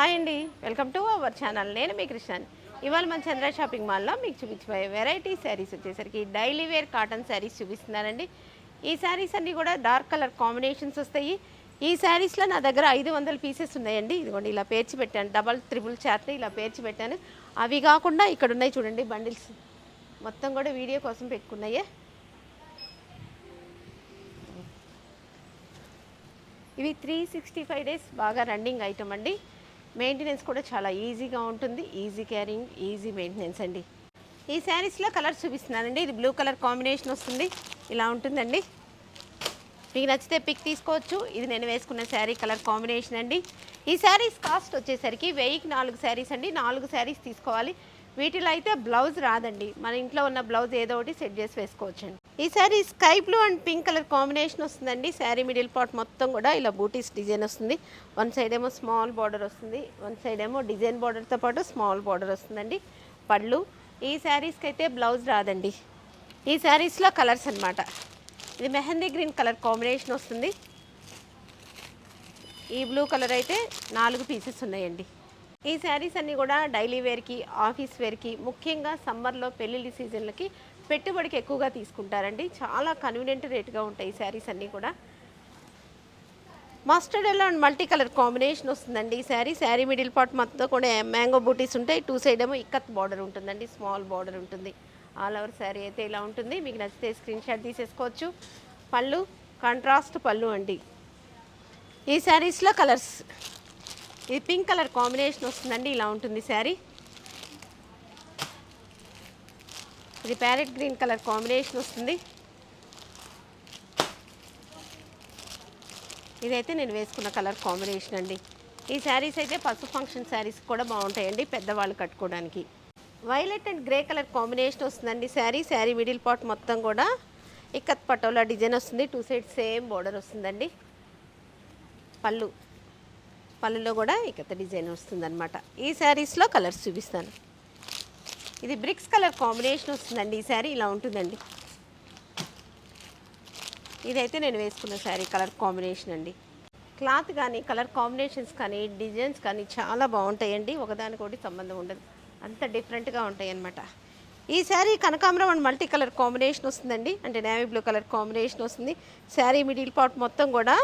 Hi అండి, welcome to our channel. నేను మీ కృష్ణన్. ఇవాళ మన చంద్ర షాపింగ్ మాల్లో మీకు చూపించబోయే వెరైటీ శారీస్ వచ్చేసరికి డైలీ వేర్ కాటన్ శారీస్ చూపిస్తున్నానండి. ఈ శారీస్ అన్నీ కూడా డార్క్ కలర్ కాంబినేషన్స్ వస్తాయి. ఈ శారీస్లో నా దగ్గర 500 పీసెస్ ఉన్నాయండి. ఇదిగోండి ఇలా పేర్చి పెట్టాను, డబల్ త్రిబుల్ చార్ట్ ఇలా పేర్చి పెట్టాను. అవి కాకుండా ఇక్కడ ఉన్నాయి చూడండి బండిల్స్, మొత్తం కూడా వీడియో కోసం పెట్టుకున్నాయే. ఇవి 365 డేస్ బాగా రన్నింగ్ ఐటమ్ అండి. మెయింటెనెన్స్ కూడా చాలా ఈజీగా ఉంటుంది, ఈజీ క్యారింగ్, ఈజీ మెయింటెనెన్స్ అండి. ఈ శారీస్లో కలర్స్ చూపిస్తున్నానండి. ఇది బ్లూ కలర్ కాంబినేషన్ వస్తుంది, ఇలా ఉంటుందండి. మీకు నచ్చితే పిక్ తీసుకోవచ్చు. ఇది నేను వేసుకున్న శారీ కలర్ కాంబినేషన్ అండి. ఈ శారీస్ కాస్ట్ వచ్చేసరికి 1000కి 4 శారీస్ అండి. 4 శారీస్ తీసుకోవాలి. వీటిలో అయితే బ్లౌజ్ రాదండి, మన ఇంట్లో ఉన్న బ్లౌజ్ ఏదో ఒకటి సెట్ చేసి వేసుకోవచ్చండి. ఈ sari sky blue and pink colour combination వస్తుందండి. శారీ మిడిల్ పార్ట్ మొత్తం కూడా ఇలా బూటీస్ డిజైన్ వస్తుంది. వన్ సైడ్ ఏమో స్మాల్ బార్డర్ వస్తుంది, వన్ సైడ్ ఏమో డిజైన్ బార్డర్తో పాటు స్మాల్ బార్డర్ వస్తుందండి. పళ్ళు. ఈ శారీస్కి అయితే బ్లౌజ్ రాదండి. ఈ శారీస్లో కలర్స్ అనమాట. ఇది మెహందీ గ్రీన్ కలర్ కాంబినేషన్ వస్తుంది. ఈ బ్లూ కలర్ అయితే 4 పీసెస్ ఉన్నాయండి. ఈ శారీస్ అన్నీ కూడా డైలీ వేర్కి, ఆఫీస్ వేర్కి, ముఖ్యంగా సమ్మర్లో పెళ్ళిళ్ళ సీజన్లకి పెట్టుబడికి ఎక్కువగా తీసుకుంటారండి. చాలా కన్వీనియంట్ రేట్గా ఉంటాయి ఈ శారీస్ అన్నీ కూడా. Mustard yellow and multi colour combination వస్తుందండి. ఈ శారీ మిడిల్ పార్ట్ మొత్తం కూడా మ్యాంగో బూటీస్ ఉంటాయి. 2 సైడ్ ఏమో ఇక్కత్ బార్డర్ ఉంటుందండి, స్మాల్ బార్డర్ ఉంటుంది. ఆల్ ఓవర్ శారీ అయితే ఇలా ఉంటుంది. మీకు నచ్చితే స్క్రీన్ షాట్ తీసేసుకోవచ్చు. పళ్ళు కాంట్రాస్ట్ పళ్ళు అండి. ఈ శారీస్లో కలర్స్, ఇది పింక్ కలర్ కాంబినేషన్ వస్తుందండి, ఇలా ఉంటుంది శారీ. ఇది ప్యారెట్ గ్రీన్ కలర్ కాంబినేషన్ వస్తుంది. ఇదైతే నేను వేసుకున్న కలర్ కాంబినేషన్ అండి. ఈ శారీస్ అయితే పసుపు ఫంక్షన్ శారీస్ కూడా బాగుంటాయండి, పెద్దవాళ్ళు కట్టుకోవడానికి. Violet and grey colour combination వస్తుందండి శారీ మిడిల్ పార్ట్ మొత్తం కూడా ఇక్కత్ పటోలా డిజైన్ వస్తుంది. 2 సైడ్ సేమ్ బోర్డర్ వస్తుందండి. పళ్ళులో కూడా ఇక్కత డిజైన్ వస్తుందన్నమాట. ఈ శారీస్లో కలర్స్ చూపిస్తాను. ఇది బ్రిక్స్ కలర్ కాంబినేషన్ వస్తుందండి. ఈ శారీ ఇలా ఉంటుందండి. ఇదైతే నేను వేసుకున్న శారీ కలర్ కాంబినేషన్ అండి. క్లాత్ కానీ, కలర్ కాంబినేషన్స్ కానీ, డిజైన్స్ కానీ చాలా బాగుంటాయండి. ఒకదానికొకటి సంబంధం ఉండదు, అంత డిఫరెంట్గా ఉంటాయి అన్నమాట. ఈ శారీ కనకాంబరం అండ్ మల్టీ కలర్ కాంబినేషన్ వస్తుందండి, అంటే నేవీ బ్లూ కలర్ కాంబినేషన్ వస్తుంది. శారీ మిడిల్ పార్ట్ మొత్తం కూడా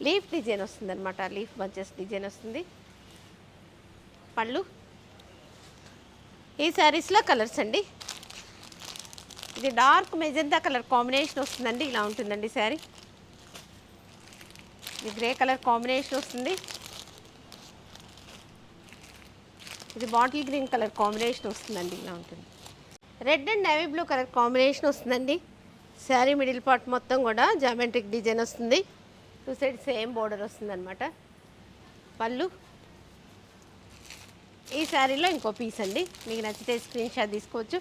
లీఫ్ డిజైన్ వస్తుంది అనమాట, లీఫ్ బంచెస్ డిజైన్ వస్తుంది. పళ్ళు. ఈ శారీస్లో కలర్స్ అండి. ఇది డార్క్ మెజెంతా కలర్ కాంబినేషన్ వస్తుందండి, ఇలా ఉంటుందండి శారీ. ఇది గ్రే కలర్ కాంబినేషన్ వస్తుంది. ఇది బాటిల్ గ్రీన్ కలర్ కాంబినేషన్ వస్తుందండి, ఇలా ఉంటుంది. Red and navy blue colour combination వస్తుందండి. శారీ మిడిల్ పార్ట్ మొత్తం కూడా జామెట్రిక్ డిజైన్ వస్తుంది. 2 సైడ్ సేమ్ బోర్డర్ వస్తుందన్నమాట. పళ్ళు. ఈ శారీలో ఇంకో పీస్ అండి, మీకు నచ్చితే స్క్రీన్ షాట్ తీసుకోవచ్చు.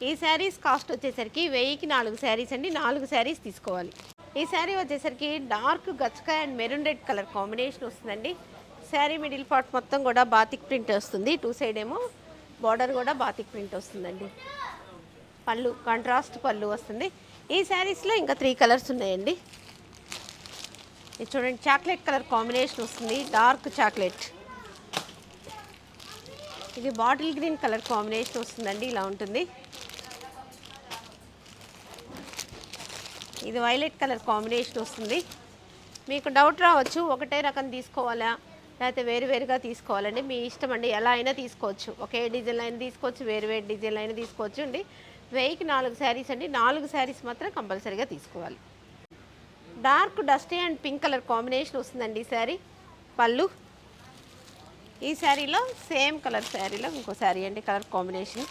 ఈ శారీస్ కాస్ట్ వచ్చేసరికి 1000కి 4 శారీస్ అండి. 4 శారీస్ తీసుకోవాలి. ఈ శారీ వచ్చేసరికి డార్క్ గచ్చకాయ and maroon red colour combination వస్తుందండి. శారీ మిడిల్ పార్ట్ మొత్తం కూడా బాతిక్ ప్రింట్ వస్తుంది. 2 సైడ్ ఏమో బార్డర్ కూడా బాతిక్ ప్రింట్ వస్తుందండి. పళ్ళు కాంట్రాస్ట్ పళ్ళు వస్తుంది. ఈ శారీస్లో ఇంకా 3 కలర్స్ ఉన్నాయండి. ఇది చూడండి, చాక్లెట్ కలర్ కాంబినేషన్ వస్తుంది, డార్క్ చాక్లెట్. ఇది బాటిల్ గ్రీన్ కలర్ కాంబినేషన్ వస్తుందండి, ఇలా ఉంటుంది. ఇది వైలెట్ కలర్ కాంబినేషన్ వస్తుంది. మీకు డౌట్ రావచ్చు, ఒకటే రకం తీసుకోవాలా లేకపోతే వేరువేరుగా తీసుకోవాలండి. మీ ఇష్టం అండి, ఎలా అయినా తీసుకోవచ్చు. ఒకే డిజైన్ అయినా తీసుకోవచ్చు, వేరు డిజైన్లు అయినా తీసుకోవచ్చు అండి. 1000కి 4 శారీస్ అండి. 4 శారీస్ మాత్రం కంపల్సరీగా తీసుకోవాలి. Dark dusty and pink colour combination వస్తుందండి ఈ శారీ. పళ్ళు. ఈ శారీలో సేమ్ కలర్ శారీలో ఇంకో శారీ అండి, కలర్ కాంబినేషన్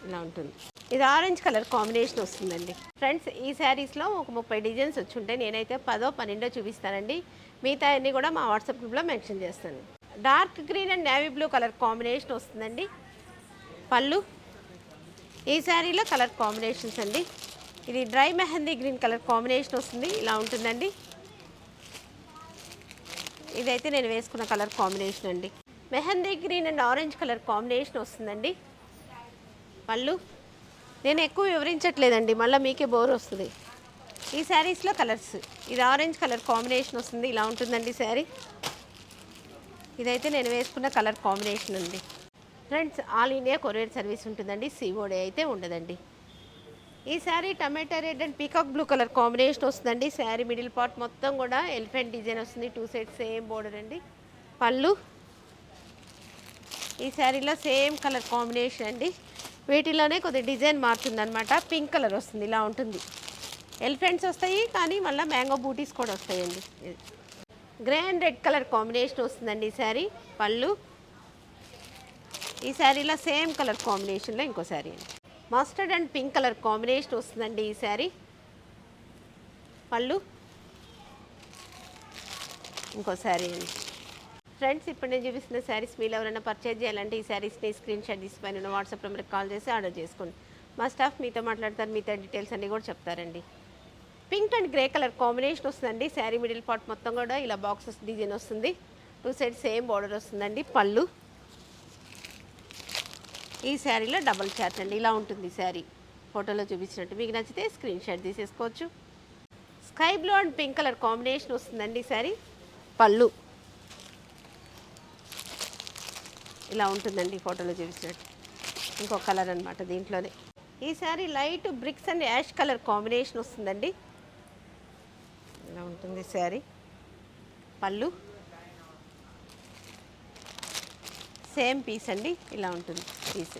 ఇలా ఉంటుంది. ఇది ఆరెంజ్ కలర్ కాంబినేషన్ వస్తుందండి. ఫ్రెండ్స్, ఈ శారీస్లో ఒక 30 డిజైన్స్ వచ్చి ఉంటాయి. నేనైతే 10 12 చూపిస్తానండి. మిగతా అన్నీ కూడా మా వాట్సాప్ గ్రూప్లో మెన్షన్ చేస్తాను. Dark green and navy blue colour combination వస్తుందండి. పళ్ళు. ఈ శారీలో కలర్ కాంబినేషన్స్ అండి. ఇది dry mehndi green colour combination వస్తుంది, ఇలా ఉంటుందండి. ఇదైతే నేను వేసుకున్న కలర్ కాంబినేషన్ అండి. Mehndi green and orange colour combination వస్తుందండి. పళ్ళు. నేను ఎక్కువ వివరించట్లేదండి, మళ్ళీ మీకే బోర్ వస్తుంది. ఈ శారీస్లో కలర్స్, ఇది ఆరెంజ్ కలర్ కాంబినేషన్ వస్తుంది, ఇలా ఉంటుందండి శారీ. ఇదైతే నేను వేసుకున్న కలర్ కాంబినేషన్ ఉంది. Friends, all India courier service ఉంటుందండి, సిఓడి అయితే ఉండదండి. ఈ sari tomato red and peacock blue colour combination వస్తుందండి. శారీ మిడిల్ పార్ట్ మొత్తం కూడా ఎలిఫెంట్ డిజైన్ వస్తుంది. 2 సైడ్స్ సేమ్ బోర్డర్ అండి. పళ్ళు ఈ శారీలో సేమ్ కలర్ కాంబినేషన్ అండి. వీటిలోనే కొద్దిగా డిజైన్ మారుతుందన్నమాట. పింక్ కలర్ వస్తుంది, ఇలా ఉంటుంది. ఎలిఫెంట్స్ వస్తాయి, కానీ మళ్ళీ మ్యాంగో బూటీస్ కూడా వస్తాయండి. Grey and red colour combination వస్తుందండి ఈ శారీ. పళ్ళు ఈ శారీలో సేమ్ కలర్ కాంబినేషన్లో ఇంకో శారీ అండి. Mustard and pink colour combination వస్తుందండి ఈ శారీ. పళ్ళు ఇంకో శారీ అండి. ఫ్రెండ్స్, ఇప్పుడు నేను చూపిస్తున్న శారీస్ మీరు ఎవరైనా పర్చేజ్ చేయాలంటే ఈ శారీస్ని స్క్రీన్ షాట్ తీసి పైన వాట్సాప్ నెంబర్కి కాల్ చేసి ఆర్డర్ చేసుకోండి. మా స్టాఫ్ మీతో మాట్లాడతారు, మీతో డీటెయిల్స్ అన్నీ కూడా చెప్తారండి. Pink and grey colour combination వస్తుందండి. శారీ మిడిల్ పార్ట్ మొత్తం కూడా ఇలా బాక్సెస్ డిజైన్ వస్తుంది. 2 సైడ్ సేమ్ బార్డర్ వస్తుందండి. పళ్ళు ఈ శారీలో డబల్ చార్ట్ అండి, ఇలా ఉంటుంది శారీ ఫోటోలో చూపించినట్టు. మీకు నచ్చితే స్క్రీన్ షాట్ తీసేసుకోవచ్చు. Sky blue and pink colour combination వస్తుందండి శారీ. పళ్ళు ఇలా ఉంటుందండి ఫోటోలో చూపించినట్టు. ఇంకో కలర్ అనమాట దీంట్లోనే. ఈ sari light bricks and ash colour combination వస్తుందండి. ఇలా ఉంటుంది శారీ. పళ్ళు సేమ్ పీస్ అండి, ఇలా ఉంటుంది పీస్.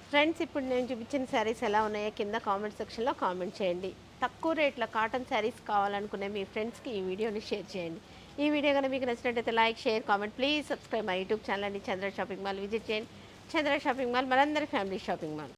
ఫ్రెండ్స్, ఇప్పుడు నేను చూపించిన శారీస్ ఎలా ఉన్నాయో కింద కామెంట్ సెక్షన్లో కామెంట్ చేయండి. తక్కువ రేట్లో కాటన్ శారీస్ కావాలనుకునే మీ ఫ్రెండ్స్కి ఈ వీడియోని షేర్ చేయండి. ఈ వీడియో కనుక మీకు నచ్చినట్టయితే like, share, comment. Please subscribe my YouTube channel అండి. చంద్ర షాపింగ్ మాల్ విజిట్ చేయండి. చంద్ర షాపింగ్ మాల్ మనందరి ఫ్యామిలీ షాపింగ్ మాల్.